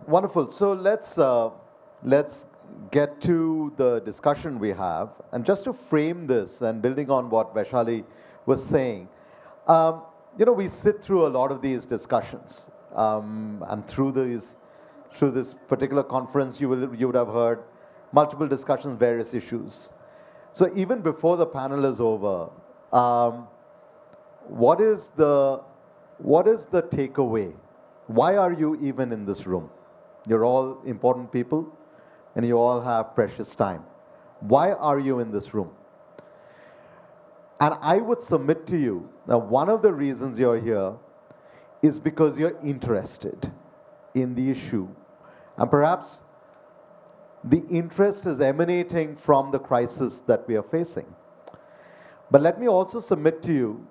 Wonderful. So let's get to the discussion we have, and just to frame this, and building on what Vaishali was saying, um, we sit through a lot of these discussions, and through this particular conference, you would have heard multiple discussions, various issues. So even before the panel is over, um, what is the what is the takeaway? Why are you even in this room? You're all important people and you all have precious time. Why are you in this room? And I would submit to you that one of the reasons you're here is because you're interested in the issue. And perhaps the interest is emanating from the crisis that we are facing. But let me also submit to you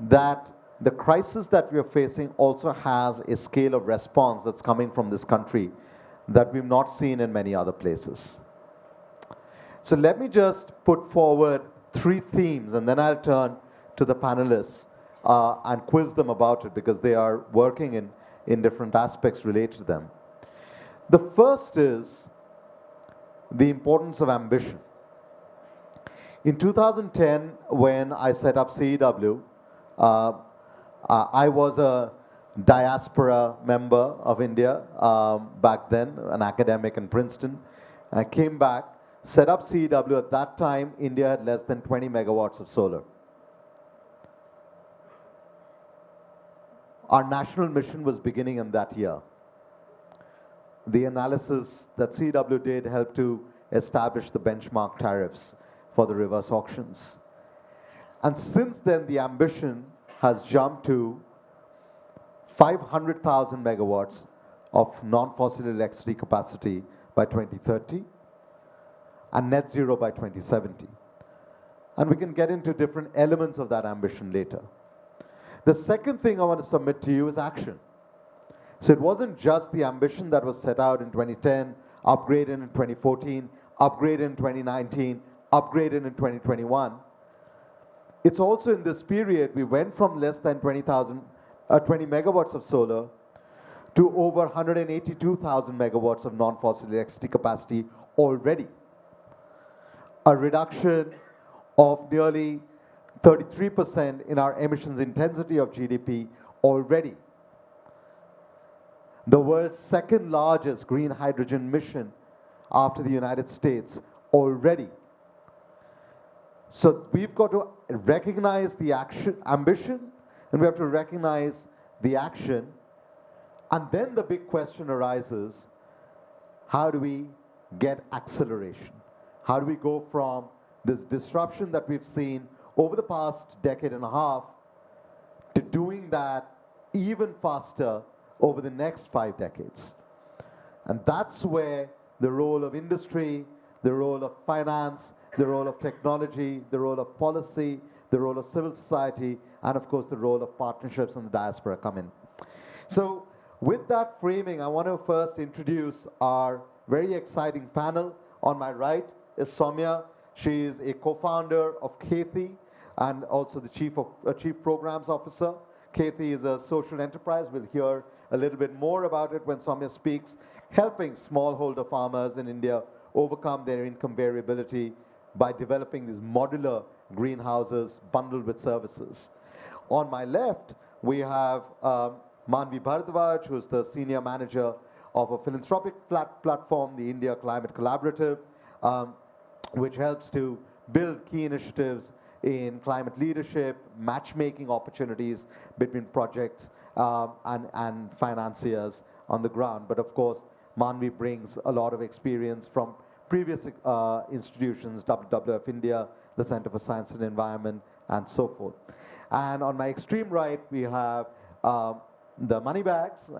that the crisis that we are facing also has a scale of response that's coming from this country that we've not seen in many other places. So let me just put forward three themes, and then I'll turn to the panelists and quiz them about it because they are working in different aspects related to them. The first is the importance of ambition. In 2010, when I set up CEW, I was a diaspora member of India back then, an academic in Princeton. I came back, set up CEW. At that time, India had less than 20 megawatts of solar. Our national mission was beginning in that year. The analysis that CEW did helped to establish the benchmark tariffs for the reverse auctions. And since then, the ambition has jumped to 500,000 megawatts of non-fossil electricity capacity by 2030 and net zero by 2070. And we can get into different elements of that ambition later. The second thing I want to submit to you is action. So it wasn't just the ambition that was set out in 2010, upgraded in 2014, upgraded in 2019, upgraded in 2021. It's also in this period we went from less than 20 megawatts of solar to over 182,000 megawatts of non-fossil electricity capacity already. A reduction of nearly 33% in our emissions intensity of GDP already. The world's second largest green hydrogen mission after the United States already. So we've got to recognize the ambition, and we have to recognize the action. And then the big question arises, how do we get acceleration? How do we go from this disruption that we've seen over the past decade and a half to doing that even faster over the next 5 decades? And that's where the role of industry, the role of finance, the role of technology, the role of policy, the role of civil society, and of course the role of partnerships and the diaspora come in. So with that framing, I want to first introduce our very exciting panel. On my right is Soumya. She is a co-founder of KETHI and also the Chief Programs Officer. KETHI is a social enterprise. We'll hear a little bit more about it when Soumya speaks, helping smallholder farmers in India overcome their income variability by developing these modular greenhouses bundled with services. On my left, we have Manvi Bharadwaj, who's the senior manager of a philanthropic platform, the India Climate Collaborative, which helps to build key initiatives in climate leadership, matchmaking opportunities between projects and financiers on the ground. But of course, Manvi brings a lot of experience from previous institutions, WWF India, the Center for Science and Environment, and so forth. And on my extreme right, we have the Moneybags,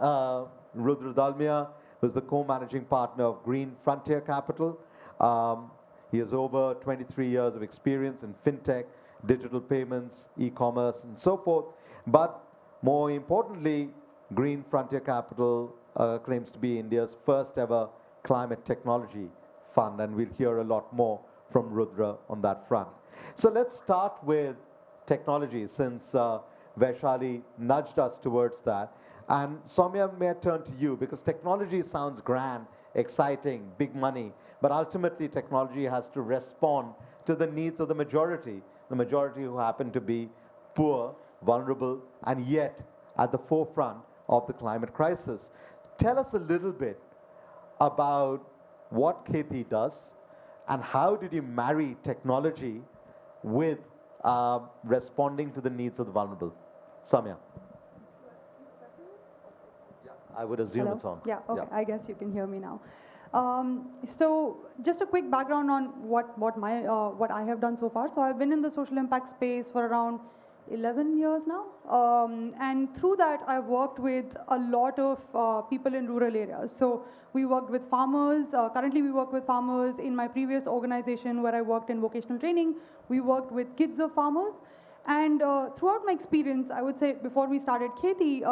Rudra Dalmia, who's the co-managing partner of Green Frontier Capital. He has over 23 years of experience in fintech, digital payments, e-commerce, and so forth. But more importantly, Green Frontier Capital claims to be India's first ever climate technology fund, and we'll hear a lot more from Rudra on that front. So let's start with technology, since Vaishali nudged us towards that. And Soumya, may I turn to you, because technology sounds grand, exciting, big money, but ultimately technology has to respond to the needs of the majority who happen to be poor, vulnerable, and yet at the forefront of the climate crisis. Tell us a little bit about what Kheti does and how did you marry technology with responding to the needs of the vulnerable. Soumya. I would assume Hello? it's on. Yeah, okay, I guess you can hear me now. So just a quick background on what I have done so far. So I've been in the social impact space for around 11 years now. And through that, I've worked with a lot of people in rural areas. So we worked with farmers. Currently, we work with farmers. In my previous organization where I worked in vocational training, we worked with kids of farmers. And throughout my experience, I would say before we started Kheti,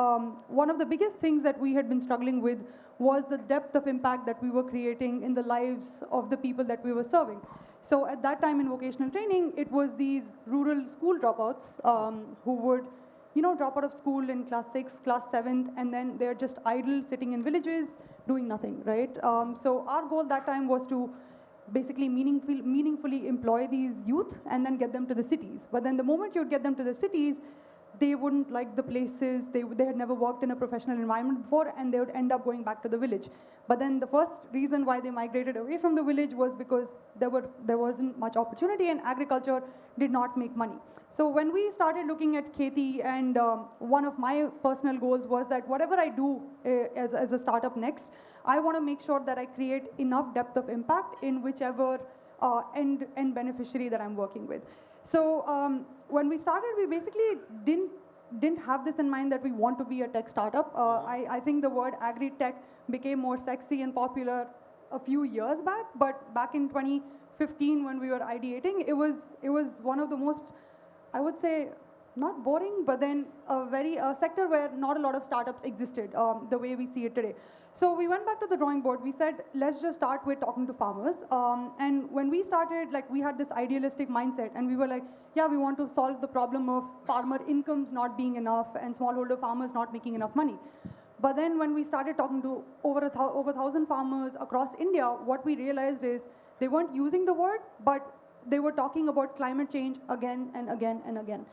one of the biggest things that we had been struggling with was the depth of impact that we were creating in the lives of the people that we were serving. So at that time in vocational training, it was these rural school dropouts who would, drop out of school in class 6, class 7th, and then they're just idle, sitting in villages, doing nothing, right? So our goal that time was to basically meaningfully employ these youth and then get them to the cities. But then the moment you would get them to the cities, they wouldn't like the places, they had never worked in a professional environment before, and they would end up going back to the village. But then the first reason why they migrated away from the village was because there wasn't much opportunity and agriculture did not make money. So when we started looking at Kheti, and one of my personal goals was that whatever I do as a startup next, I want to make sure that I create enough depth of impact in whichever end beneficiary that I'm working with. So when we started, we basically didn't have this in mind that we want to be a tech startup. I think the word agri-tech became more sexy and popular a few years back, but back in 2015 when we were ideating, it was one of the most, I would say, not boring, but then a sector where not a lot of startups existed the way we see it today. So we went back to the drawing board. We said, let's just start with talking to farmers. And when we started, we had this idealistic mindset, and we were like, yeah, we want to solve the problem of farmer incomes not being enough and smallholder farmers not making enough money. But then when we started talking to over 1,000 farmers across India, what we realized is they weren't using the word, but they were talking about climate change again and again and again.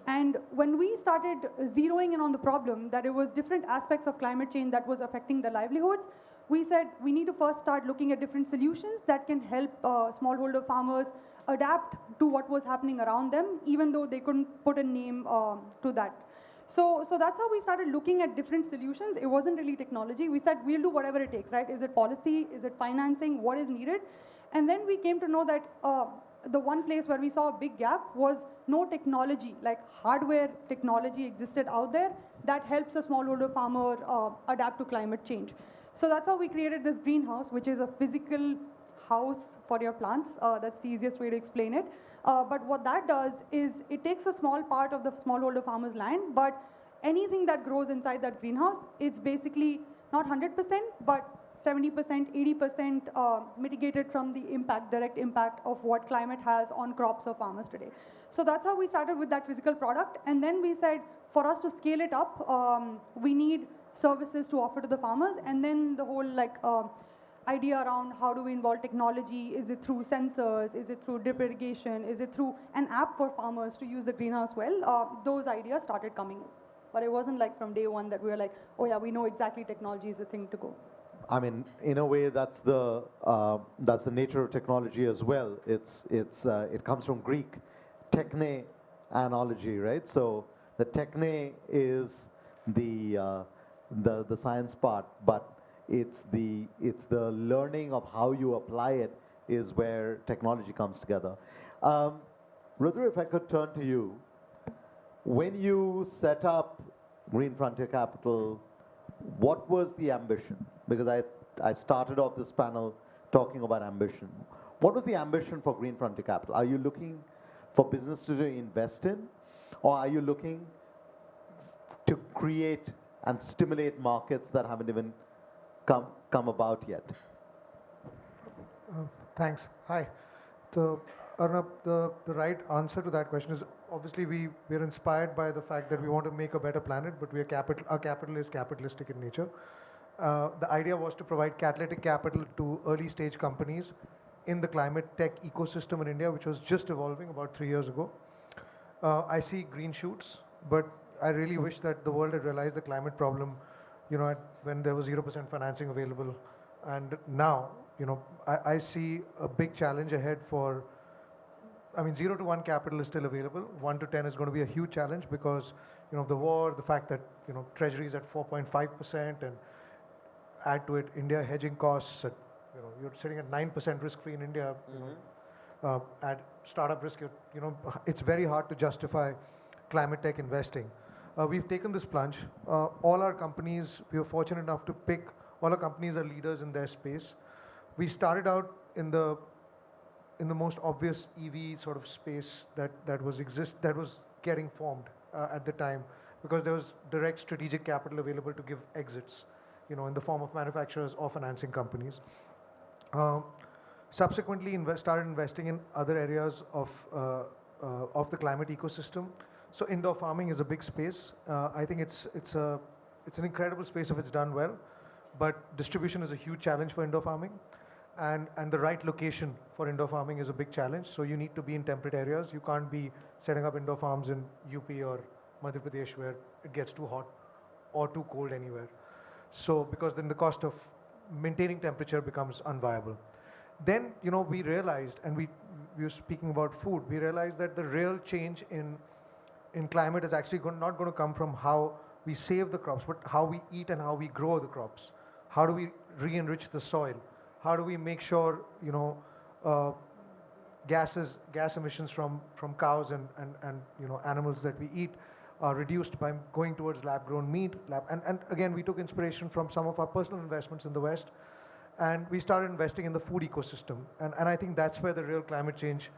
And when we started zeroing in on the problem, that it was different aspects of climate change that was affecting their livelihoods, we said we need to first start looking at different solutions that can help smallholder farmers adapt to what was happening around them, even though they couldn't put a name to that. So that's how we started looking at different solutions. It wasn't really technology. We said we'll do whatever it takes, right? Is it policy? Is it financing? What is needed? And then we came to know that the one place where we saw a big gap was no technology, like hardware technology existed out there that helps a smallholder farmer adapt to climate change. So that's how we created this greenhouse, which is a physical house for your plants. That's the easiest way to explain it. But what that does is it takes a small part of the smallholder farmer's land, but anything that grows inside that greenhouse, it's basically not 100%, but 70%, 80% mitigated from the direct impact of what climate has on crops of farmers today. So that's how we started with that physical product. And then we said, for us to scale it up, we need services to offer to the farmers. And then the whole idea around how do we involve technology, is it through sensors, is it through drip irrigation, is it through an app for farmers to use the greenhouse well, those ideas started coming in. But it wasn't like from day one that we were like, oh yeah, we know exactly technology is the thing to go. I mean, in a way, that's the nature of technology as well. It comes from Greek, techne analogy, right? So the techne is the science part, but it's the learning of how you apply it is where technology comes together. Rudra, if I could turn to you, when you set up Green Frontier Capital, what was the ambition? Because I started off this panel talking about ambition. What was the ambition for Green Frontier Capital? Are you looking for businesses to invest in, or are you looking to create and stimulate markets that haven't even come about yet? Thanks. Hi. So, Arnab, the right answer to that question is obviously we're inspired by the fact that we want to make a better planet, but our capital is capitalistic in nature. The idea was to provide catalytic capital to early stage companies in the climate tech ecosystem in India, which was just evolving about 3 years ago. I see green shoots, but I really wish that the world had realized the climate problem, when there was 0% financing available. And now, I see a big challenge ahead for, 0 to 1 capital is still available. 1 to 10 is going to be a huge challenge because, of the war, the fact that, treasury is at 4.5%, and add to it India hedging costs at, you're sitting at 9% risk-free in India. At startup risk, it's very hard to justify climate tech investing. We've taken this plunge. All our companies, we were fortunate enough to pick, all our companies are leaders in their space. We started out in the most obvious EV sort of space that was getting formed at the time, because there was direct strategic capital available to give exits, in the form of manufacturers or financing companies. Subsequently, started investing in other areas of the climate ecosystem. So indoor farming is a big space. I think it's an incredible space if it's done well, but distribution is a huge challenge for indoor farming. And the right location for indoor farming is a big challenge. So you need to be in temperate areas. You can't be setting up indoor farms in UP or Madhya Pradesh where it gets too hot or too cold anywhere. So because then the cost of maintaining temperature becomes unviable. Then, we realized, and we were speaking about food, we realized that the real change in climate is actually not going to come from how we save the crops, but how we eat and how we grow the crops. How do we re-enrich the soil? How do we make sure, gas emissions from cows and animals that we eat are reduced by going towards lab-grown meat. And again, we took inspiration from some of our personal investments in the West, and we started investing in the food ecosystem. And I think that's where the real climate change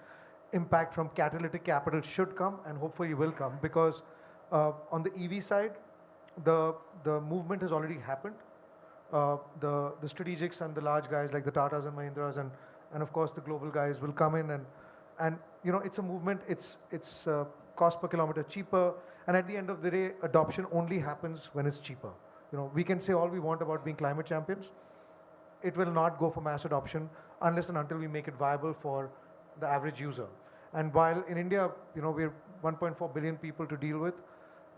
impact from catalytic capital should come, and hopefully will come, because on the EV side, the movement has already happened. The strategics and the large guys like the Tatas and Mahindras and of course the global guys will come in and it's a movement. It's cost per kilometer cheaper, and at the end of the day, adoption only happens when it's cheaper. We can say all we want about being climate champions. It will not go for mass adoption unless and until we make it viable for the average user. And while in India, we're 1.4 billion people to deal with,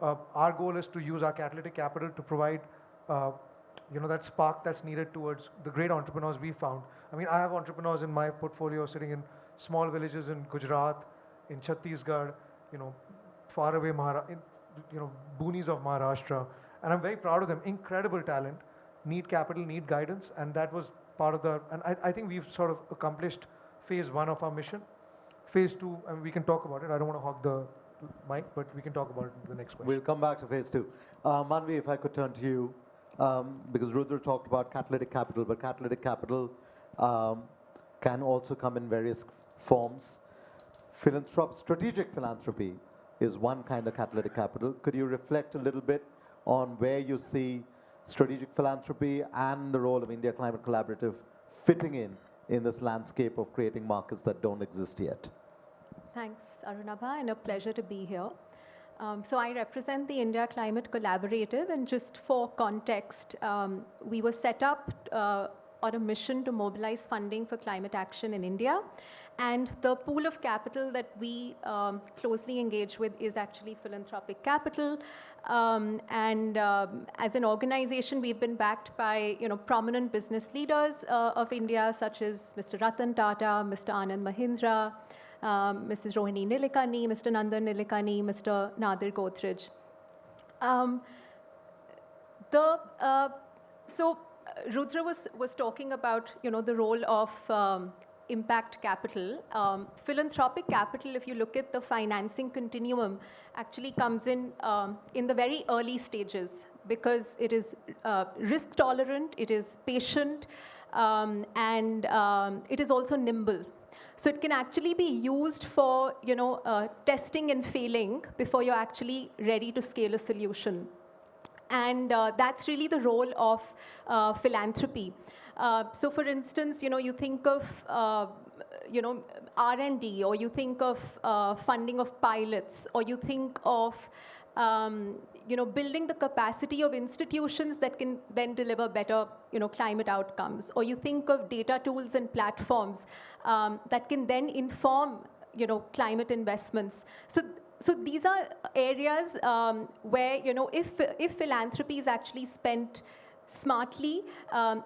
our goal is to use our catalytic capital to provide that spark that's needed towards the great entrepreneurs we found. I have entrepreneurs in my portfolio sitting in small villages in Gujarat, in Chhattisgarh, far away boonies of Maharashtra, and I'm very proud of them. Incredible talent, need capital, need guidance, and that was part of and I think we've sort of accomplished phase 1 of our mission. Phase 2, we can talk about it. I don't want to hog the mic, but we can talk about it in the next question. We'll come back to phase 2. Manvi, if I could turn to you, because Rudra talked about catalytic capital, but catalytic capital can also come in various forms. Strategic philanthropy is one kind of catalytic capital. Could you reflect a little bit on where you see strategic philanthropy and the role of India Climate Collaborative fitting in this landscape of creating markets that don't exist yet? Thanks, Arunabha, and a pleasure to be here. So I represent the India Climate Collaborative, and just for context, we were set up on a mission to mobilize funding for climate action in India. And the pool of capital that we closely engage with is actually philanthropic capital. As an organization, we've been backed by prominent business leaders of India, such as Mr. Ratan Tata, Mr. Anand Mahindra, Mrs. Rohini Nilekani, Mr. Nandan Nilekani, Mr. Nadir Godrej. So Rudra was talking about the role of impact capital. Philanthropic capital, if you look at the financing continuum, actually comes in the very early stages, because it is risk tolerant, it is patient, and it is also nimble. So it can actually be used for testing and failing before you're actually ready to scale a solution. And that's really the role of philanthropy. So for instance, you think of R&D, or you think of funding of pilots, or you think of building the capacity of institutions that can then deliver better, climate outcomes, or you think of data tools and platforms that can then inform, climate investments. So these are areas where, if philanthropy is actually spent smartly,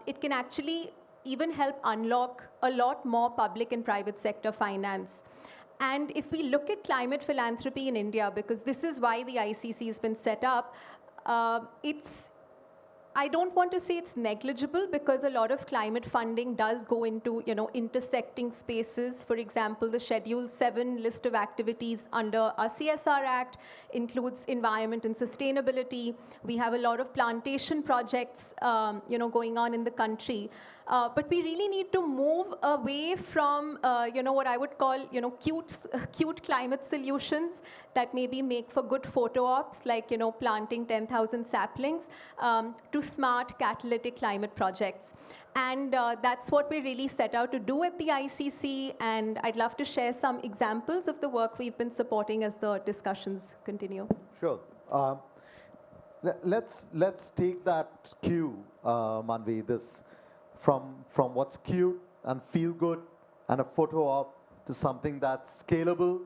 it can actually even help unlock a lot more public and private sector finance. And if we look at climate philanthropy in India, because this is why the ICC has been set up, I don't want to say it's negligible, because a lot of climate funding does go into, intersecting spaces. For example, the Schedule 7 list of activities under our CSR Act includes environment and sustainability. We have a lot of plantation projects, going on in the country. But we really need to move away from, what I would call, cute climate solutions that maybe make for good photo ops, like, planting 10,000 saplings, to smart catalytic climate projects. And that's what we really set out to do at the ICC. And I'd love to share some examples of the work we've been supporting as the discussions continue. Sure. Let's take that cue, Manvi, this from what's cute and feel good and a photo op to something that's scalable,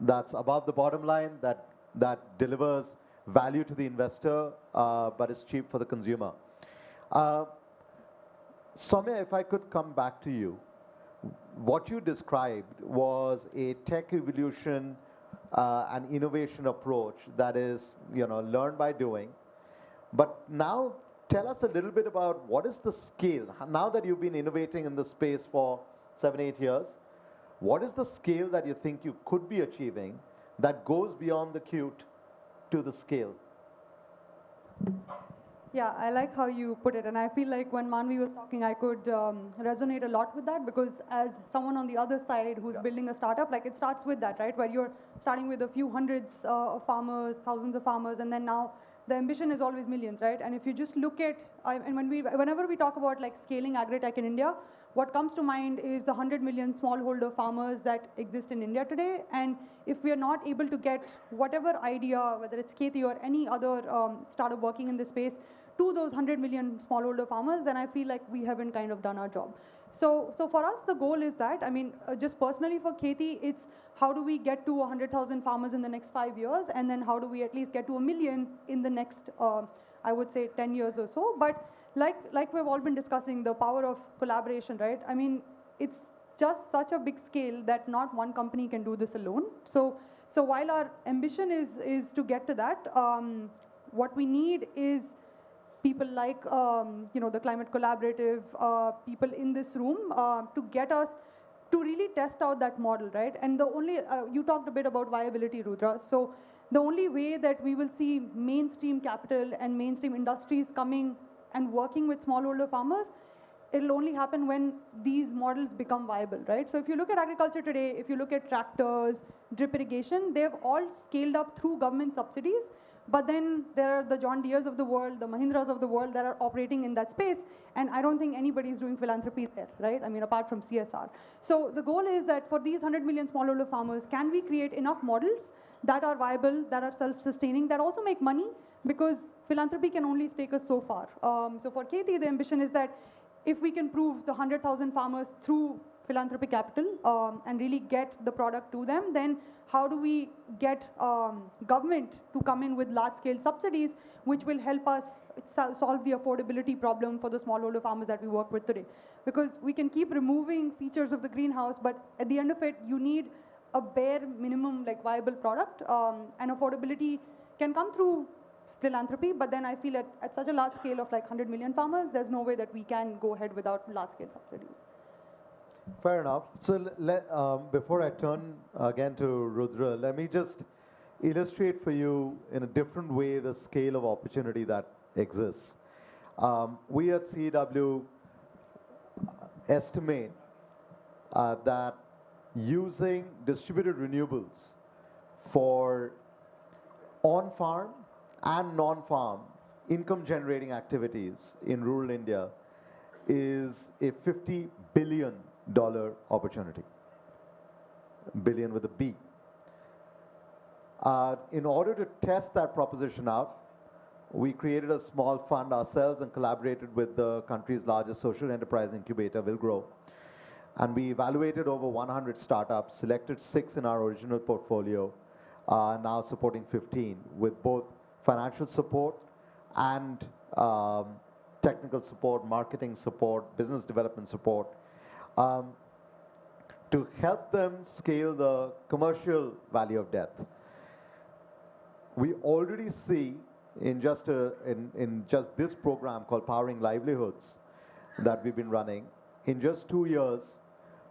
that's above the bottom line, that delivers value to the investor, but is cheap for the consumer. Soumya, if I could come back to you, what you described was a tech evolution and innovation approach that is, learned by doing. But now, tell us a little bit about what is the scale. Now that you've been innovating in this space for 7-8 years, what is the scale that you think you could be achieving that goes beyond the cute to the scale? Yeah, I like how you put it, and I feel like when Manvi was talking, I could resonate a lot with that, because as someone on the other side who's building a startup, like it starts with that, right? Where you're starting with a few hundreds of farmers, thousands of farmers, and then now the ambition is always millions, right? And if you just look at, and whenever we talk about like scaling agri-tech in India, what comes to mind is the 100 million smallholder farmers that exist in India today. And if we are not able to get whatever idea, whether it's Kheti or any other startup working in this space, to those 100 million smallholder farmers, then I feel like we haven't kind of done our job. So for us, the goal is that, just personally for Kheti, it's how do we get to 100,000 farmers in the next 5 years, and then how do we at least get to 1 million in the next, I would say, 10 years or so. But like we've all been discussing, the power of collaboration, right? It's just such a big scale that not one company can do this alone. So while our ambition is to get to that, what we need is people like the Climate Collaborative, people in this room to get us to really test out that model, right? And the only, you talked a bit about viability, Rudra. So the only way that we will see mainstream capital and mainstream industries coming and working with smallholder farmers, it'll only happen when these models become viable, right? So if you look at agriculture today, if you look at tractors, drip irrigation, they've all scaled up through government subsidies. But then there are the John Deeres of the world, the Mahindras of the world that are operating in that space, and I don't think anybody's doing philanthropy there, right? Apart from CSR. So the goal is that for these 100 million smallholder farmers, can we create enough models that are viable, that are self-sustaining, that also make money? Because philanthropy can only take us so far. So for Kheti, the ambition is that if we can prove the 100,000 farmers through philanthropic capital and really get the product to them, then how do we get government to come in with large-scale subsidies, which will help us solve the affordability problem for the smallholder farmers that we work with today? Because we can keep removing features of the greenhouse, but at the end of it, you need a bare minimum, like viable product, and affordability can come through philanthropy, but then I feel at such a large scale of like 100 million farmers, there's no way that we can go ahead without large-scale subsidies. Fair enough. So before I turn again to Rudra, let me just illustrate for you in a different way the scale of opportunity that exists. We at CEW estimate that using distributed renewables for on-farm and non-farm income-generating activities in rural India is a $50 billion opportunity. Billion with a B. In order to test that proposition out, we created a small fund ourselves and collaborated with the country's largest social enterprise incubator, Will Grow. And we evaluated over 100 startups, selected 6 in our original portfolio, now supporting 15 with both financial support and technical support, marketing support, business development support, to help them scale the commercial value of death. We already see in just this program called Powering Livelihoods that we've been running, in just 2 years,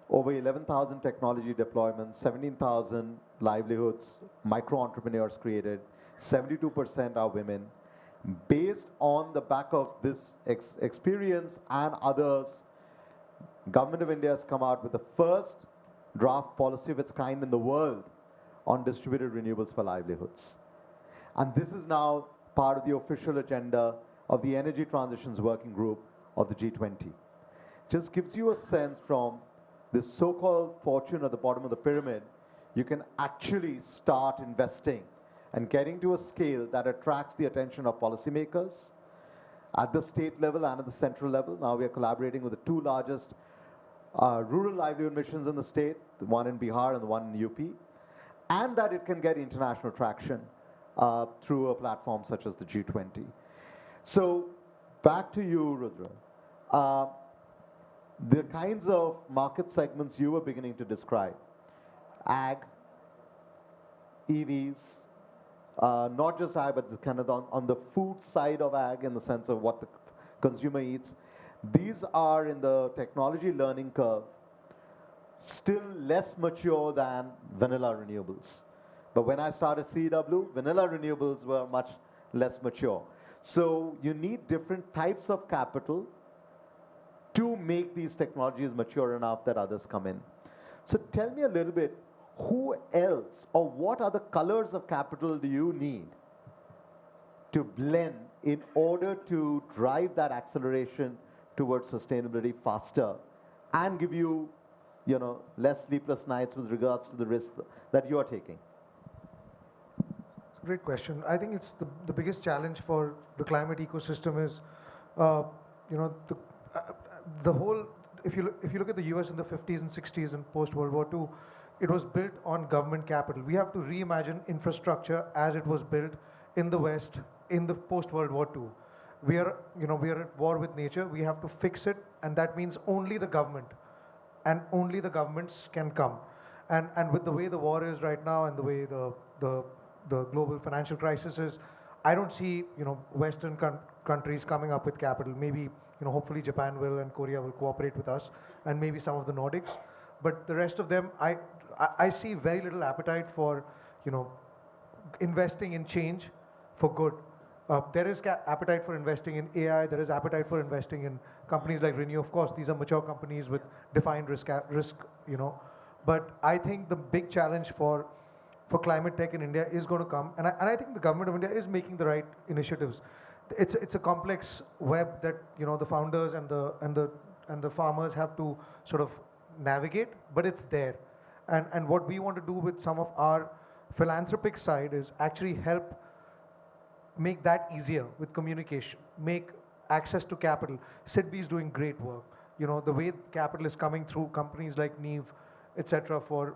over 11,000 technology deployments, 17,000 livelihoods, micro-entrepreneurs created, 72% are women. Based on the back of this experience and others, Government of India has come out with the first draft policy of its kind in the world on distributed renewables for livelihoods. And this is now part of the official agenda of the Energy Transitions Working Group of the G20. Just gives you a sense from this so-called fortune at the bottom of the pyramid, you can actually start investing and getting to a scale that attracts the attention of policymakers at the state level and at the central level. Now we are collaborating with the 2 largest rural livelihood missions in the state, the one in Bihar and the one in UP, and that it can get international traction through a platform such as the G20. So back to you, Rudra. The kinds of market segments you were beginning to describe, ag, EVs, not just ag, but kind of on the food side of ag in the sense of what the consumer eats. These are in the technology learning curve, still less mature than vanilla renewables. But when I started CW, vanilla renewables were much less mature. So you need different types of capital to make these technologies mature enough that others come in. So tell me a little bit, who else or what other colors of capital do you need to blend in order to drive that acceleration towards sustainability faster and give you, less sleepless nights with regards to the risk that you are taking? Great question. I think it's the biggest challenge for the climate ecosystem is, the whole. If you look at the U.S. in the 50s and 60s and post World War II, it was built on government capital. We have to reimagine infrastructure as it was built in the West in the post World War II. We are at war with nature. We have to fix it, and that means only the government, and only the governments can come. And with the way the war is right now, and the way the global financial crisis is, I don't see Western countries coming up with capital. Maybe hopefully Japan will and Korea will cooperate with us, and maybe some of the Nordics. But the rest of them, I see very little appetite for investing in change for good. There is appetite for investing in AI. There is appetite for investing in companies like Renew. Of course, these are mature companies with defined risk. But I think the big challenge for climate tech in India is going to come, and I think the government of India is making the right initiatives. It's a complex web that the founders and the farmers have to sort of navigate, but it's there. And what we want to do with some of our philanthropic side is actually help make that easier with communication, make access to capital. SIDBI is doing great work. The way capital is coming through companies like Neve, etc. For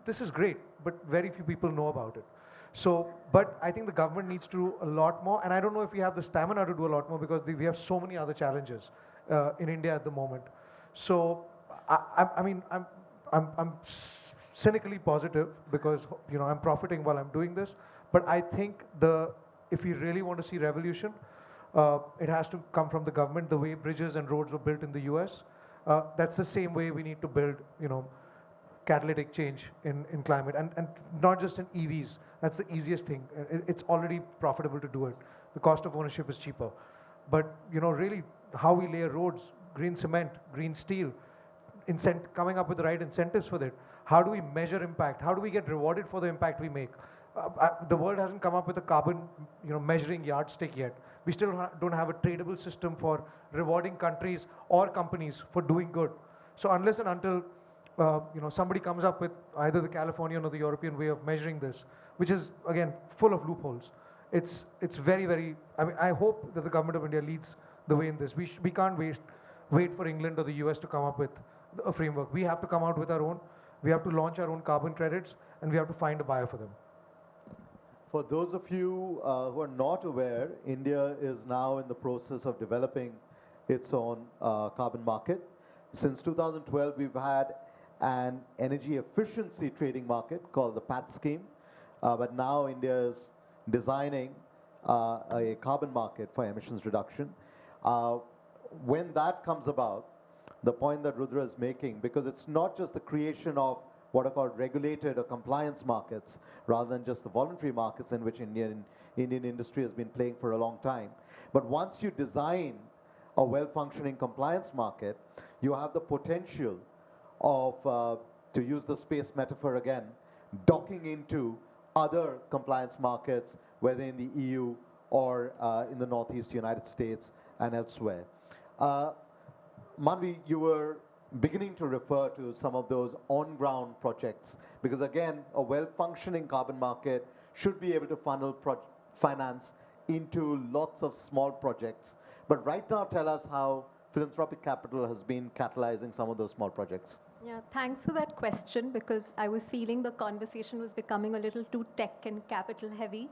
this is great, but very few people know about it. So, but I think the government needs to do a lot more, and I don't know if we have the stamina to do a lot more because we have so many other challenges in India at the moment. So, I'm cynically positive because I'm profiting while I'm doing this. But I think if we really want to see revolution, it has to come from the government. The way bridges and roads were built in the U.S., that's the same way we need to build, catalytic change in climate, and not just in EVs. That's the easiest thing. It's already profitable to do it. The cost of ownership is cheaper. But really, how we lay roads, green cement, green steel, coming up with the right incentives for that. How do we measure impact? How do we get rewarded for the impact we make? The world hasn't come up with a carbon, measuring yardstick yet. We still don't have a tradable system for rewarding countries or companies for doing good. So unless and until somebody comes up with either the Californian or the European way of measuring this, which is again full of loopholes, it's very, very. I mean, I hope that the government of India leads the way in this. We can't wait for England or the US to come up with a framework. We have to come out with our own. We have to launch our own carbon credits, and we have to find a buyer for them. For those of you who are not aware, India is now in the process of developing its own carbon market. Since 2012, we've had an energy efficiency trading market called the PAT scheme, but now India is designing a carbon market for emissions reduction. When that comes about, the point that Rudra is making, because it's not just the creation of what are called regulated or compliance markets, rather than just the voluntary markets in which Indian industry has been playing for a long time. But once you design a well-functioning compliance market, you have the potential of, to use the space metaphor again, docking into other compliance markets, whether in the EU or in the Northeast United States and elsewhere. Manvi, you were beginning to refer to some of those on-ground projects, because again, a well-functioning carbon market should be able to funnel finance into lots of small projects. But right now, tell us how philanthropic capital has been catalyzing some of those small projects. Yeah, thanks for that question, because I was feeling the conversation was becoming a little too tech and capital heavy.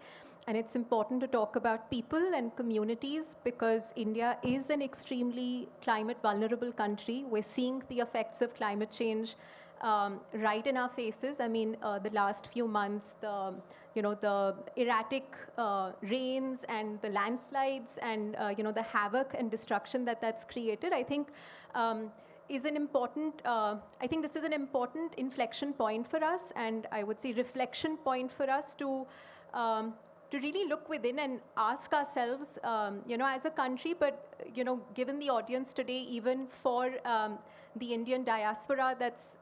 And it's important to talk about people and communities, because India is an extremely climate vulnerable country. We're seeing the effects of climate change right in our faces. I mean, the last few months, the erratic rains and the landslides and the havoc and destruction that's created, I think is an important, I think this is an important inflection point for us, and I would say reflection point for us to really look within and ask ourselves, as a country, but, given the audience today, even for the Indian diaspora that's,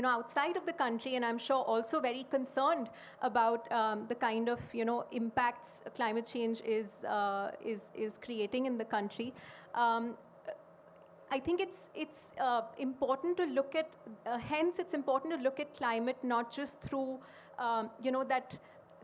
outside of the country, and I'm sure also very concerned about the kind of, impacts climate change is creating in the country. I think it's important to look at, hence it's important to look at climate not just through,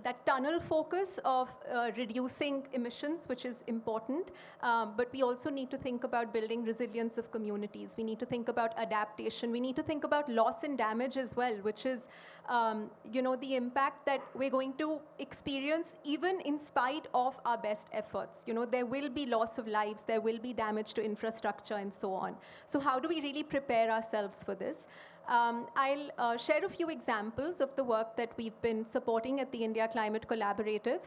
that tunnel focus of reducing emissions, which is important, but we also need to think about building resilience of communities. We need to think about adaptation. We need to think about loss and damage as well, which is, the impact that we're going to experience even in spite of our best efforts. There will be loss of lives, there will be damage to infrastructure and so on. So how do we really prepare ourselves for this? I'll share a few examples of the work that we've been supporting at the India Climate Collaborative.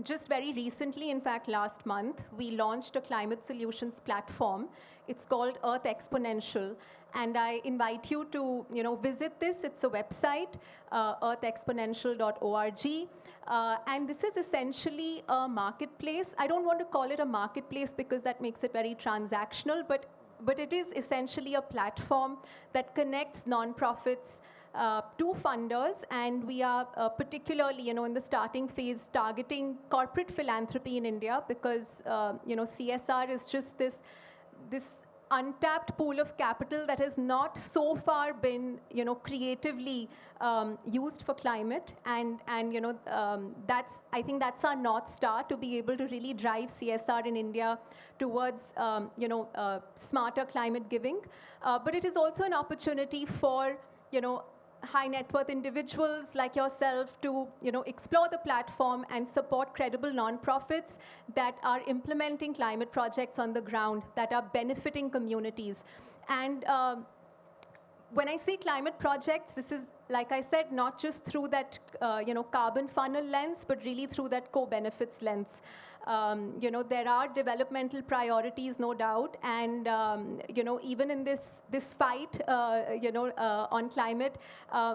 Just very recently, in fact, last month, we launched a climate solutions platform. It's called Earth Exponential. And I invite you to, visit this. It's a website, earthexponential.org. And this is essentially a marketplace. I don't want to call it a marketplace because that makes it very transactional, but it is essentially a platform that connects nonprofits to funders, and we are particularly, in the starting phase, targeting corporate philanthropy in India, because, CSR is just this untapped pool of capital that has not so far been, creatively used for climate, and I think that's our North Star, to be able to really drive CSR in India towards, smarter climate giving. But it is also an opportunity for, high net worth individuals like yourself to, explore the platform and support credible nonprofits that are implementing climate projects on the ground that are benefiting communities. And when I say climate projects, this is, like I said, not just through that, carbon funnel lens, but really through that co-benefits lens. There are developmental priorities, no doubt, and even in this fight, on climate,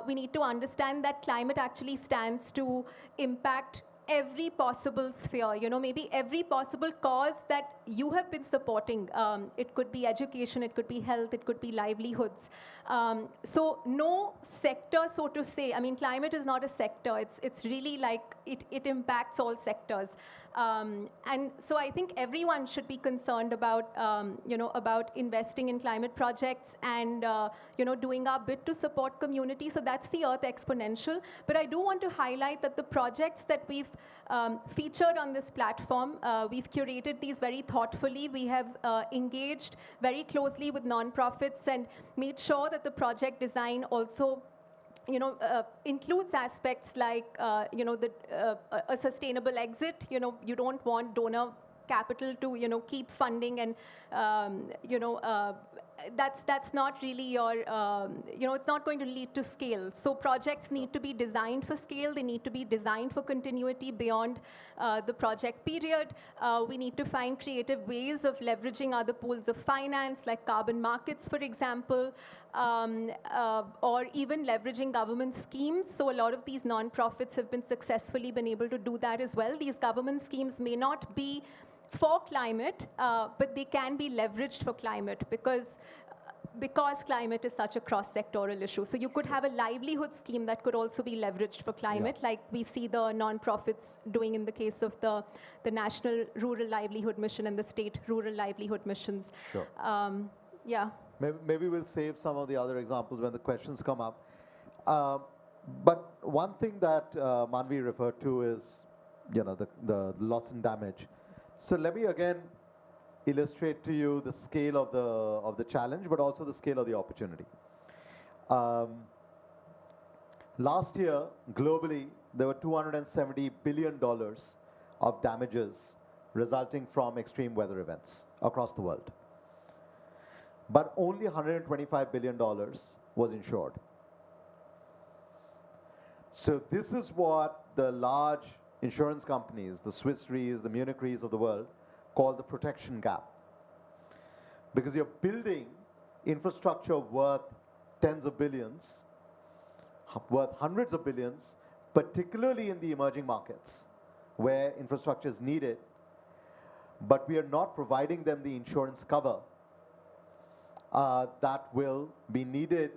we need to understand that climate actually stands to impact every possible sphere, maybe every possible cause that you have been supporting. It could be education, it could be health, it could be livelihoods. So no sector, so to say, I mean, climate is not a sector. It's really like it impacts all sectors. And so I think everyone should be concerned about, about investing in climate projects and, doing our bit to support community. So that's the Earth Exponential. But I do want to highlight that the projects that we've featured on this platform, we've curated these very thoughtfully. We have engaged very closely with nonprofits and made sure that the project design also includes aspects like, a sustainable exit. You don't want donor capital to, keep funding and, that's not really your, it's not going to lead to scale. So projects need to be designed for scale. They need to be designed for continuity beyond the project period. We need to find creative ways of leveraging other pools of finance, like carbon markets, for example, or even leveraging government schemes. So a lot of these nonprofits have been successfully been able to do that as well. These government schemes may not be for climate, but they can be leveraged for climate because climate is such a cross-sectoral issue. So you could have a livelihood scheme that could also be leveraged for climate, like we see the nonprofits doing in the case of the National Rural Livelihood Mission and the State Rural Livelihood Missions. Sure. Yeah. Maybe we'll save some of the other examples when the questions come up. But one thing that Manvi referred to is, the loss and damage. So let me again illustrate to you the scale of the challenge, but also the scale of the opportunity. Last year, globally, there were $270 billion of damages resulting from extreme weather events across the world. But only $125 billion was insured. So this is what the large insurance companies, the Swiss Re's, the Munich Re's of the world, call the protection gap. Because you're building infrastructure worth tens of billions, worth hundreds of billions, particularly in the emerging markets where infrastructure is needed, but we are not providing them the insurance cover that will be needed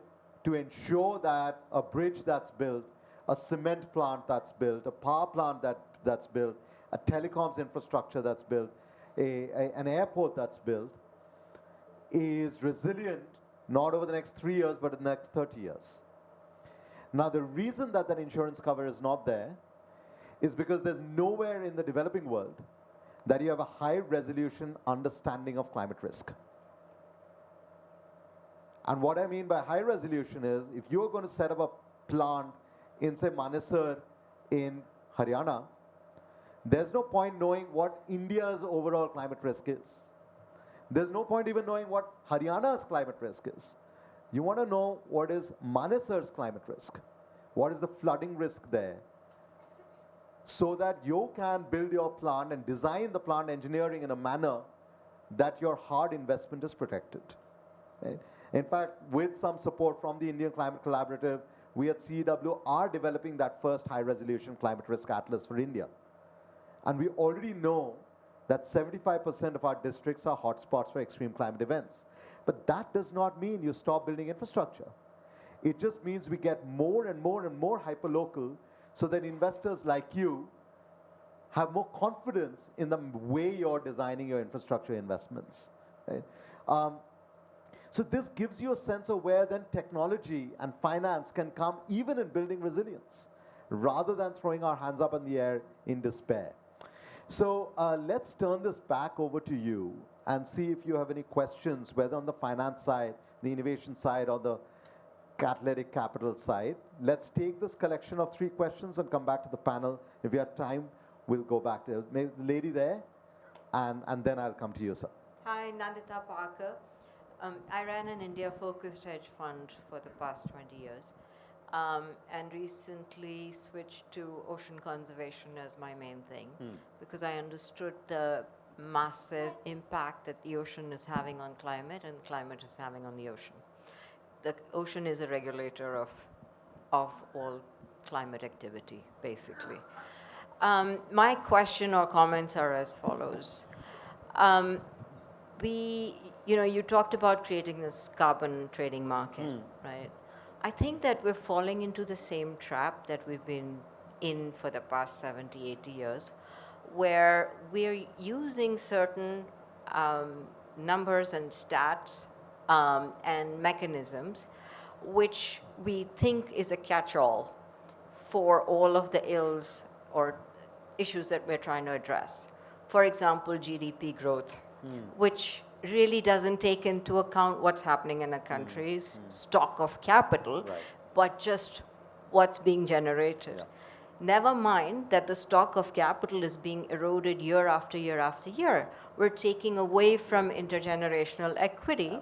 to ensure that a bridge that's built, a cement plant that's built, a power plant that's built, a telecoms infrastructure that's built, an airport that's built, is resilient, not over the next 3 years, but in the next 30 years. Now, the reason that insurance cover is not there is because there's nowhere in the developing world that you have a high resolution understanding of climate risk. And what I mean by high resolution is, if you're going to set up a plant in, say, Manesar in Haryana, there's no point knowing what India's overall climate risk is. There's no point even knowing what Haryana's climate risk is. You want to know what is Manesar's climate risk. What is the flooding risk there? So that you can build your plant and design the plant engineering in a manner that your hard investment is protected. Right? In fact, with some support from the Indian Climate Collaborative, we at CEW are developing that first high-resolution climate risk atlas for India. And we already know that 75% of our districts are hotspots for extreme climate events. But that does not mean you stop building infrastructure. It just means we get more and more and more hyperlocal so that investors like you have more confidence in the way you're designing your infrastructure investments. Right? So this gives you a sense of where then technology and finance can come even in building resilience, rather than throwing our hands up in the air in despair. So let's turn this back over to you and see if you have any questions, whether on the finance side, the innovation side, or the catalytic capital side. Let's take this collection of 3 questions and come back to the panel. If we have time, we'll go back to the lady there, and then I'll come to you, sir. Hi, Nandita Parker. I ran an India-focused hedge fund for the past 20 years and recently switched to ocean conservation as my main thing because I understood the massive impact that the ocean is having on climate and climate is having on the ocean. The ocean is a regulator of all climate activity, basically. My question or comments are as follows. You talked about creating this carbon trading market, right? I think that we're falling into the same trap that we've been in for the past 70, 80 years, where we're using certain numbers and stats and mechanisms which we think is a catch-all for all of the ills or issues that we're trying to address. For example, GDP growth, which really doesn't take into account what's happening in a country's stock of capital, but just what's being generated. Yeah. Never mind that the stock of capital is being eroded year after year after year. We're taking away from intergenerational equity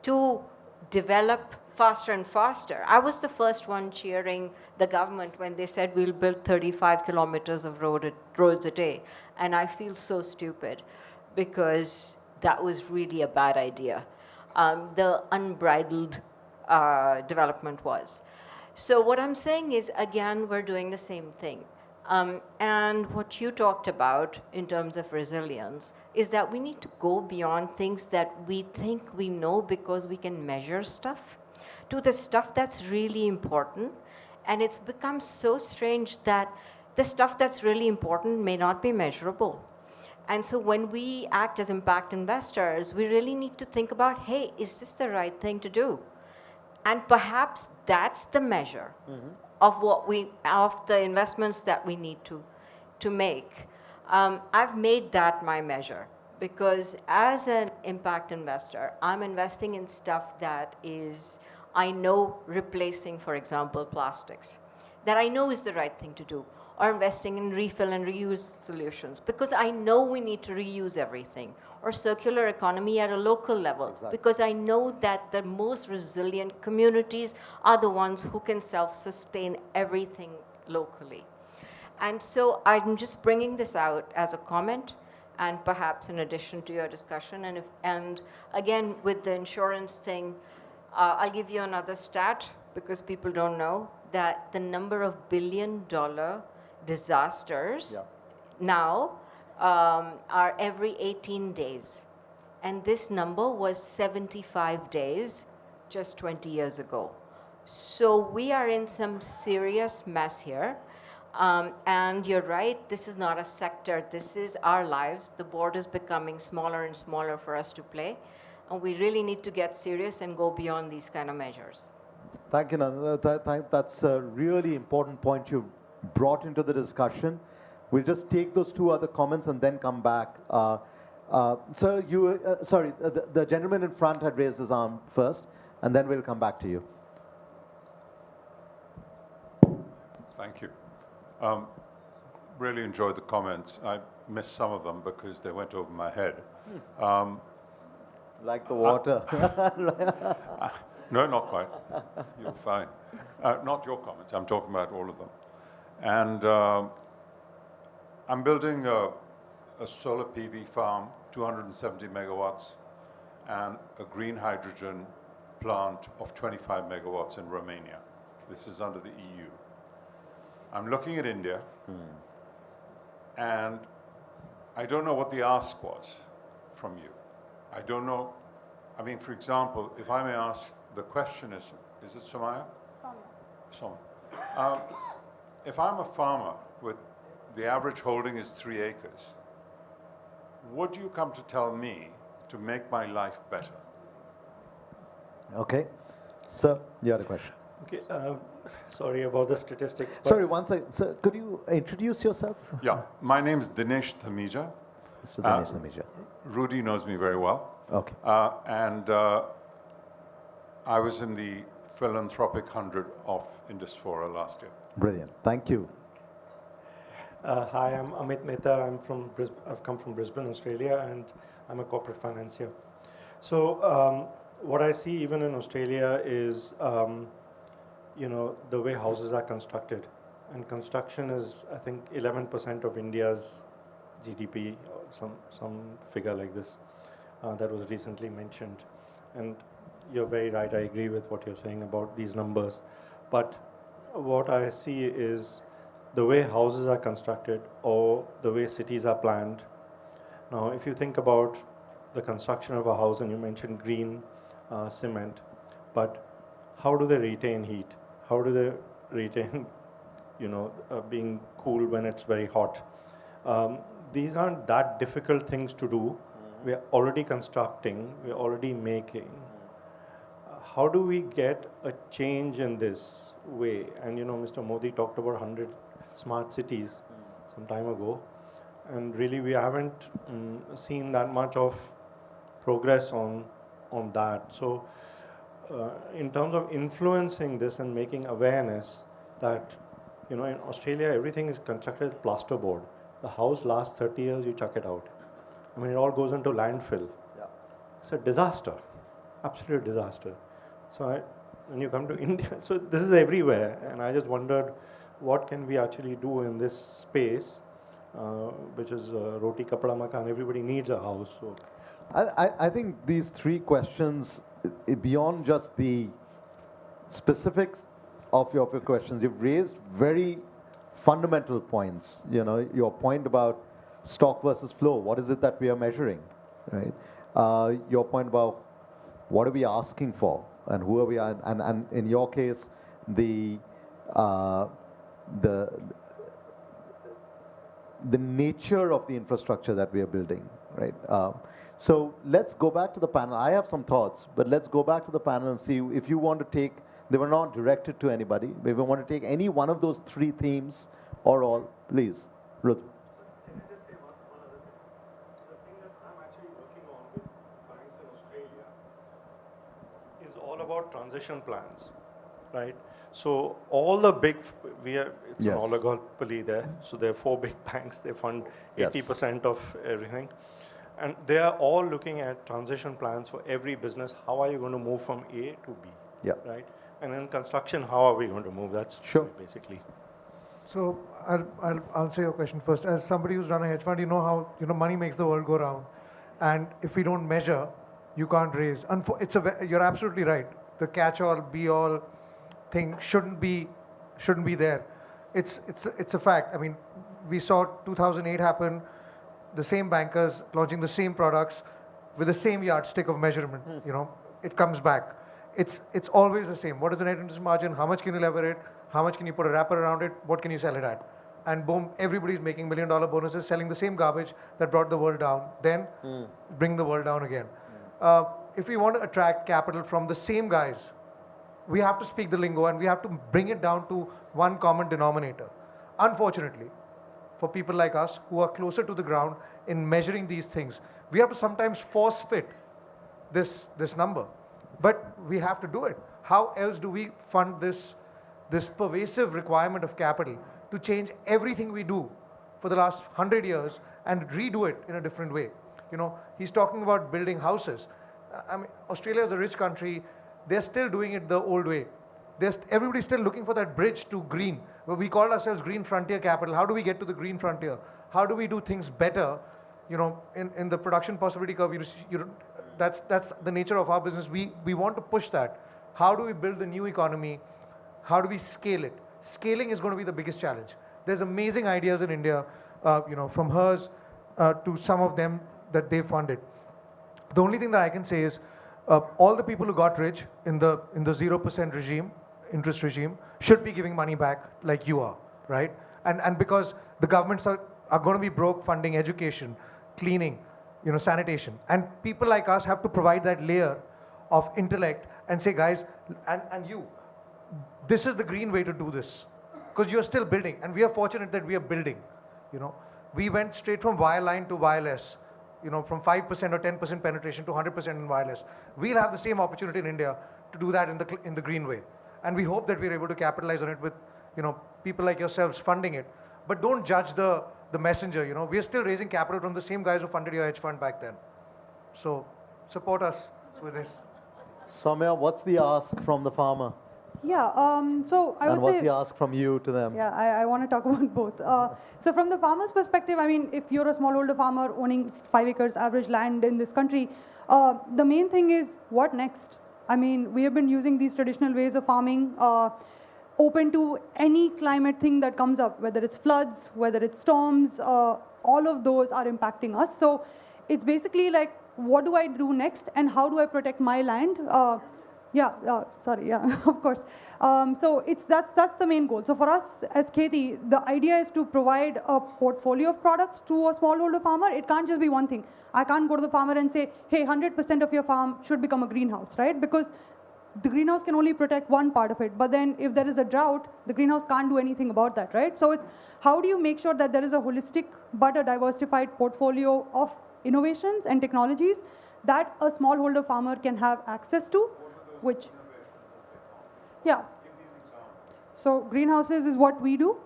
to develop faster and faster. I was the first one cheering the government when they said we'll build 35 kilometers of roads a day. And I feel so stupid because that was really a bad idea. The unbridled development was. So what I'm saying is, again, we're doing the same thing. And what you talked about in terms of resilience is that we need to go beyond things that we think we know because we can measure stuff to the stuff that's really important. And it's become so strange that the stuff that's really important may not be measurable. And so when we act as impact investors, we really need to think about, hey, is this the right thing to do? And perhaps that's the measure of the investments that we need to make. I've made that my measure because as an impact investor, I'm investing in stuff that is, I know, replacing, for example, plastics, that I know is the right thing to do, or investing in refill and reuse solutions because I know we need to reuse everything, or circular economy at a local level, because I know that the most resilient communities are the ones who can self-sustain everything locally. And so I'm just bringing this out as a comment and perhaps in addition to your discussion. And again, with the insurance thing, I'll give you another stat because people don't know that the number of billion-dollar disasters now are every 18 days. And this number was 75 days just 20 years ago. So we are in some serious mess here. And you're right, this is not a sector, this is our lives. The board is becoming smaller and smaller for us to play. And we really need to get serious and go beyond these kind of measures. Thank you, Nanda. That's a really important point you brought into the discussion. We'll just take those two other comments and then come back. So you, sorry, the gentleman in front had raised his arm first, and then we'll come back to you. Thank you. Really enjoyed the comments. I missed some of them because they went over my head. Like the water. No, not quite. You're fine. Not your comments. I'm talking about all of them. And I'm building a solar PV farm, 270 megawatts, and a green hydrogen plant of 25 megawatts in Romania. This is under the EU. I'm looking at India, and I don't know what the ask was from you. I don't know. I mean, for example, if I may ask, the question is it Somaya? Sonia. If I'm a farmer with the average holding is 3 acres, what do you come to tell me to make my life better? Okay. So, you had a question. Okay. Sorry about the statistics. Sorry, one second. Sir, could you introduce yourself? Yeah. My name is Dinesh Thamija. Mr. Dinesh Thamija. Rudy knows me very well. Okay. And I was in the philanthropic 100 of Indiaspora last year. Brilliant. Thank you. Hi, I'm Amit Mehta. I've come from Brisbane, Australia, and I'm a corporate financier. So what I see even in Australia is, the way houses are constructed. And construction is, I think, 11% of India's GDP, some figure like this, that was recently mentioned. And you're very right, I agree with what you're saying about these numbers. But what I see is the way houses are constructed or the way cities are planned. Now, if you think about the construction of a house, and you mentioned green cement, but how do they retain heat? How do they retain, being cool when it's very hot? these aren't that difficult things to do. We are already constructing, we are already making. How do we get a change in this way? And Mr. Modi talked about 100 smart cities some time ago, and really we haven't seen that much of progress on that. So in terms of influencing this and making awareness that, in Australia everything is constructed with plasterboard. The house lasts 30 years, you chuck it out. I mean, it all goes into landfill. Yeah. It's a disaster, absolute disaster. So when you come to India, so this is everywhere, and I just wondered, what can we actually do in this space, which is roti, kapda, makan. Everybody needs a house. So I think these three questions, beyond just the specifics of your questions, you've raised very fundamental points. Your point about stock versus flow. What is it that we are measuring, right? Your point about what are we asking for and who are we? And in your case, the nature of the infrastructure that we are building, right? So let's go back to the panel. I have some thoughts, but let's go back to the panel and see if you want to take, they were not directed to anybody, but if you want to take any one of those three themes or all, please. Ruth. can I just say one other thing? The thing that I'm actually working on with banks in Australia is all about transition plans, right? So all the big, it's Yes. an oligopoly there. So there are 4 big banks, they fund Yes. 80% of everything. And they are all looking at transition plans for every business. How are you going to move from A to B, Yeah. right? And in construction, how are we going to move? That's Sure. basically. So I'll answer your question first. As somebody who's run a hedge fund, you know how money makes the world go round, and if we don't measure, you can't raise. You're absolutely right. The catch-all, be-all thing shouldn't be there. It's a fact. I mean, we saw 2008 happen. The same bankers launching the same products with the same yardstick of measurement. It comes back. It's always the same. What is the net interest margin? How much can you lever it? How much can you put a wrapper around it? What can you sell it at? And boom, everybody's making $1 million bonuses, selling the same garbage that brought the world down. Then bring the world down again. If we want to attract capital from the same guys, we have to speak the lingo and we have to bring it down to one common denominator. Unfortunately, for people like us who are closer to the ground in measuring these things, we have to sometimes force fit this number. But we have to do it. How else do we fund this pervasive requirement of capital to change everything we do for the last 100 years and redo it in a different way? He's talking about building houses. I mean, Australia is a rich country. They're still doing it the old way. Everybody's still looking for that bridge to green. We call ourselves green frontier capital. How do we get to the green frontier? How do we do things better? In the production possibility curve, that's the nature of our business. We want to push that. How do we build the new economy? How do we scale it? Scaling is going to be the biggest challenge. There's amazing ideas in India, from hers to some of them that they funded. The only thing that I can say is all the people who got rich in the 0% regime, interest regime, should be giving money back like you are, right? And because the governments are going to be broke funding education, cleaning, sanitation. And people like us have to provide that layer of intellect and say, guys, and this is the green way to do this. Because you're still building, and we are fortunate that we are building. We went straight from wireline to wireless, from 5% or 10% penetration to 100% in wireless. We'll have the same opportunity in India to do that in the green way. And we hope that we're able to capitalize on it with, people like yourselves funding it. But don't judge the messenger, We're still raising capital from the same guys who funded your hedge fund back then. So support us with this. Soumya, what's the ask from the farmer? Yeah, so I And would what's say, the ask from you to them? yeah, I want to talk about both. So from the farmer's perspective, I mean, if you're a smallholder farmer owning 5 acres average land in this country, the main thing is what next? I mean, we have been using these traditional ways of farming, open to any climate thing that comes up, whether it's floods, whether it's storms, all of those are impacting us. So it's basically like, what do I do next and how do I protect my land? Yeah, sorry, yeah, of course. So that's the main goal. So for us as Kheti, the idea is to provide a portfolio of products to a smallholder farmer. It can't just be one thing. I can't go to the farmer and say, hey, 100% of your farm should become a greenhouse, right? Because the greenhouse can only protect one part of it. But then if there is a drought, the greenhouse can't do anything about that, right? So it's how do you make sure that there is a holistic but a diversified portfolio of innovations and technologies that a smallholder farmer can have access to, which, yeah. So greenhouses is what we do.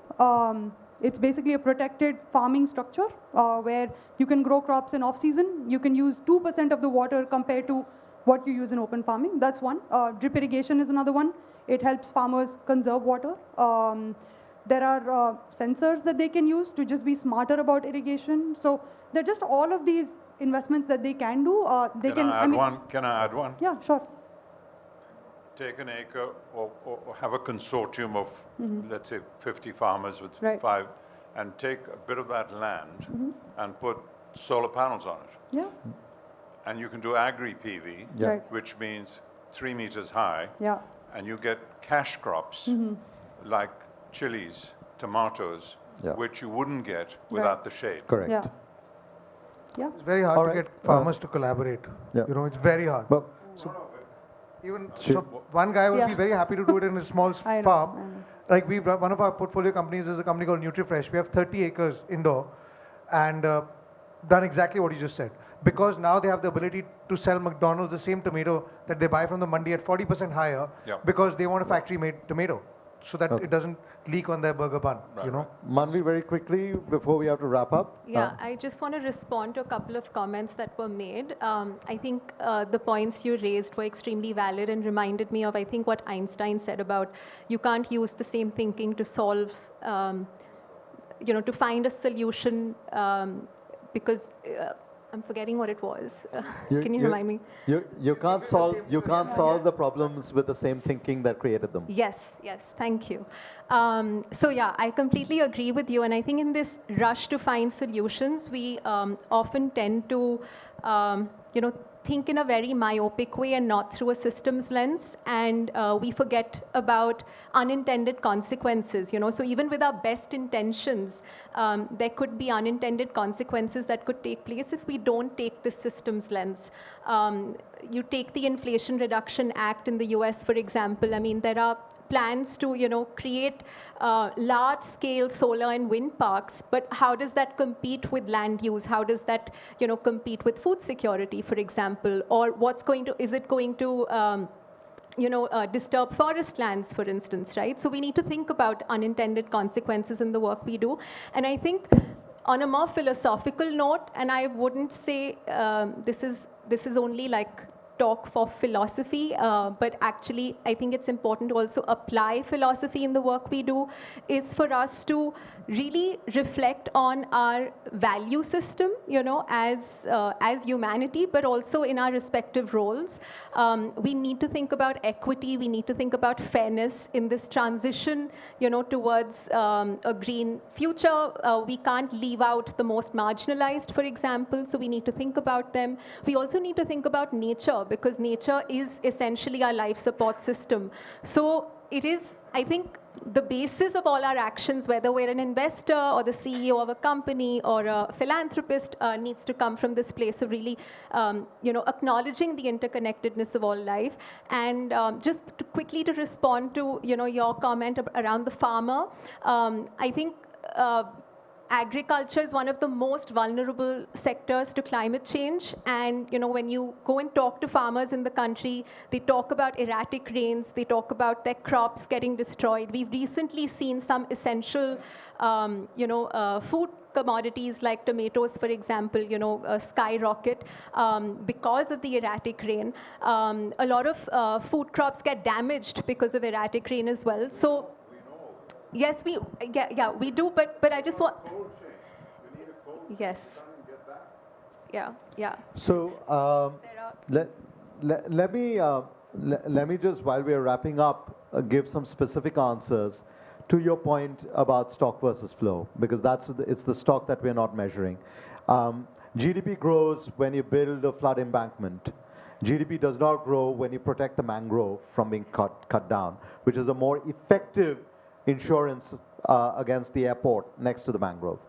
It's basically a protected farming structure where you can grow crops in off-season. You can use 2% of the water compared to what you use in open farming. That's one. Drip irrigation is another one. It helps farmers conserve water. There are sensors that they can use to just be smarter about irrigation. So there are just all of these investments that they can do. Can I add one? Yeah, sure. Take an acre or have a consortium of, let's say, 50 farmers with Right. 5, and take a bit of that land and put solar panels on it. Yeah, And you can do agri-PV, Yeah. right. which means 3 meters high, Yeah, and you get cash crops like chilies, tomatoes, Yeah. which you wouldn't get without the shade. Correct. yeah. Yeah, It's very hard All to right. get farmers to collaborate. Yeah. You know, it's very hard. But Even Sure. so, one guy will Yeah. be very happy to do it in a small I know, farm. I know. Like one of our portfolio companies is a company called NutriFresh. We have 30 acres indoor, and done exactly what you just said. Because now they have the ability to sell McDonald's the same tomato that they buy from the mandi at 40% higher, Yeah. because they want a factory-made tomato, so that Okay. it doesn't leak on their burger bun. Right, You know. Manvi, very quickly before we have to wrap up. Yeah, I just want to respond to a couple of comments that were made. I think the points you raised were extremely valid and reminded me of, I think, what Einstein said about you can't use the same thinking to solve, to find a solution because I'm forgetting what it was. Can you remind me? You can't solve the problems with the same thinking that created them. Yes, thank you. So yeah, I completely agree with you. And I think in this rush to find solutions, we often tend to, think in a very myopic way and not through a systems lens. And we forget about unintended consequences, So even with our best intentions, there could be unintended consequences that could take place if we don't take this systems lens. You take the Inflation Reduction Act in the US, for example. I mean, there are plans to, create large-scale solar and wind parks, but how does that compete with land use? How does that, compete with food security, for example? Or is it going to, disturb forest lands, for instance, right? So we need to think about unintended consequences in the work we do. And I think on a more philosophical note, and I wouldn't say this is only like talk for philosophy, but actually I think it's important to also apply philosophy in the work we do, is for us to really reflect on our value system, as humanity, but also in our respective roles. We need to think about equity, we need to think about fairness in this transition, towards a green future. We can't leave out the most marginalized, for example, so we need to think about them. We also need to think about nature, because nature is essentially our life support system. So it is, I think, the basis of all our actions, whether we're an investor or the CEO of a company or a philanthropist, needs to come from this place of really, acknowledging the interconnectedness of all life. And just quickly to respond to, your comment around the farmer, I think agriculture is one of the most vulnerable sectors to climate change. And when you go and talk to farmers in the country, they talk about erratic rains, they talk about their crops getting destroyed. We've recently seen some essential, food commodities like tomatoes, for example, skyrocket because of the erratic rain. A lot of food crops get damaged because of erratic rain as well. So yes, we do, but I just want. Yes. Yeah. So let me just, while we are wrapping up, give some specific answers to your point about stock versus flow, because it's the stock that we're not measuring. GDP grows when you build a flood embankment. GDP does not grow when you protect the mangrove from being cut down, which is a more effective insurance against the airport next to the mangrove.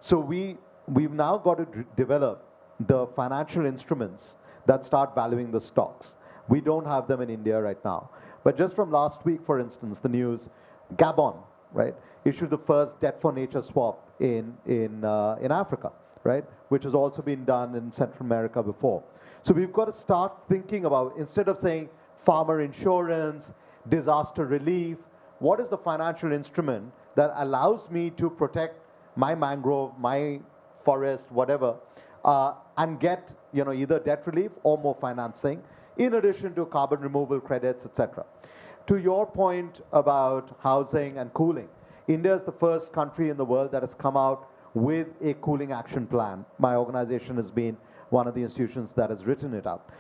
So we've now got to develop the financial instruments that start valuing the stocks. We don't have them in India right now. But just from last week, for instance, the news, Gabon, right, issued the first debt for nature swap in Africa, right, which has also been done in Central America before. So we've got to start thinking about, instead of saying farmer insurance, disaster relief, what is the financial instrument that allows me to protect my mangrove, my forest, whatever, and get either debt relief or more financing, in addition to carbon removal credits, etc. To your point about housing and cooling, India is the first country in the world that has come out with a cooling action plan. My organization has been one of the institutions that has written it up.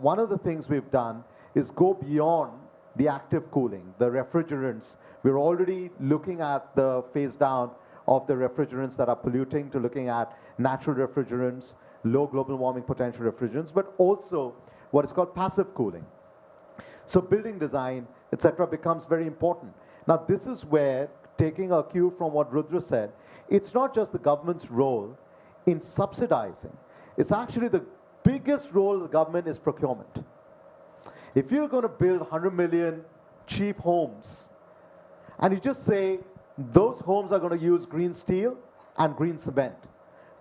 One of the things we've done is go beyond the active cooling, the refrigerants. We're already looking at the phase down of the refrigerants that are polluting, to looking at natural refrigerants, low global warming potential refrigerants, but also what is called passive cooling. So building design, etc., becomes very important. Now this is where, taking a cue from what Rudra said, it's not just the government's role in subsidizing. It's actually the biggest role of the government is procurement. If you're going to build 100 million cheap homes, and you just say those homes are going to use green steel and green cement,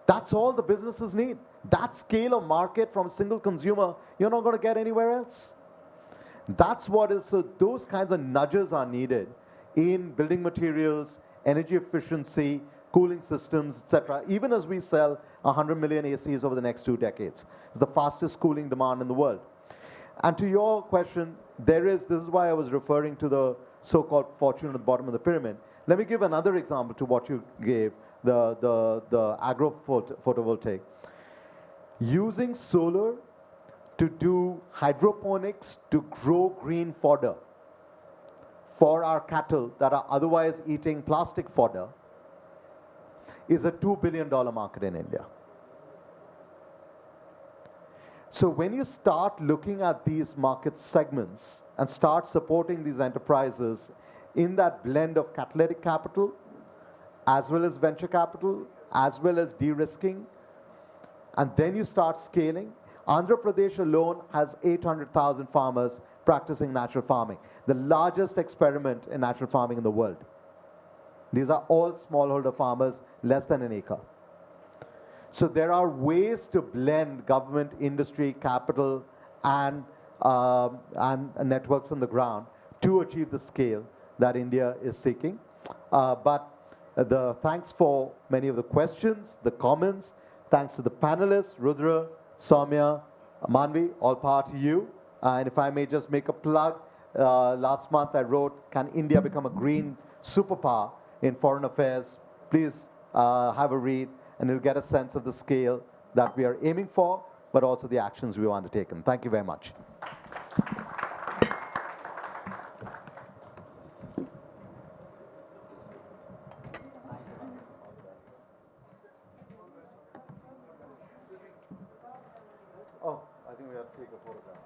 that's all the businesses need. That scale of market from a single consumer, you're not going to get anywhere else. That's what is, so those kinds of nudges are needed in building materials, energy efficiency, cooling systems, etc. Even as we sell 100 million ACs over the next 2 decades. It's the fastest cooling demand in the world. And to your question, this is why I was referring to the so-called fortune at the bottom of the pyramid. Let me give another example to what you gave, the agro photovoltaic. Using solar to do hydroponics to grow green fodder for our cattle that are otherwise eating plastic fodder is a $2 billion market in India. So when you start looking at these market segments and start supporting these enterprises in that blend of catalytic capital, as well as venture capital, as well as de-risking, and then you start scaling, Andhra Pradesh alone has 800,000 farmers practicing natural farming, the largest experiment in natural farming in the world. These are all smallholder farmers, less than an acre. So there are ways to blend government, industry, capital, and networks on the ground to achieve the scale that India is seeking. But thanks for many of the questions, the comments. Thanks to the panelists, Rudra, Soumya, Manvi, all power to you. And if I may just make a plug, last month I wrote, Can India Become a Green Superpower in Foreign Affairs? Please have a read, and you'll get a sense of the scale that we are aiming for, but also the actions we've undertaken. Thank you very much. Oh, I think we have to take a photograph.